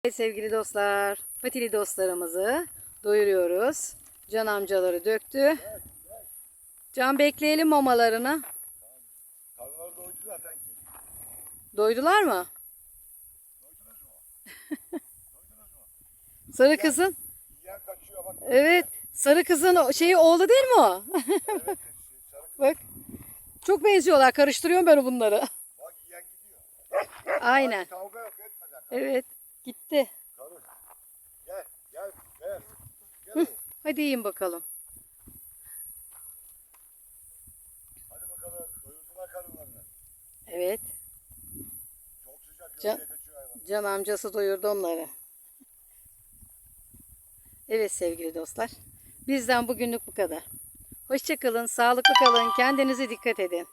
Evet sevgili dostlar, patili dostlarımızı doyuruyoruz. Can amcaları döktü. Can bekleyelim mamalarını. Karılar doydu zaten ki. Doydular mı? Doydunuz mu? Doydunuz mu? Sarı kızın. Yiyen kaçıyor bak. Evet, sarı kızın şeyi oğlu değil mi o? Evet. Sarı kız. Bak, çok benziyorlar. Karıştırıyorum ben bunları. Bak yiyen gidiyor. Aynen. Kavga yok etmeden. Evet, gitti. Karı. Gel. Gel. Gel. Gel. Hadi yiyin bakalım. Hadi bakalım. Doyurdular karılarını. Evet, Çok sıcak. Can- Gölgeye kaçıyor hayvan. Can amcası doyurdu onları. Evet sevgili dostlar, bizden bugünlük bu kadar. Hoşça kalın, sağlıklı kalın, kendinize dikkat edin.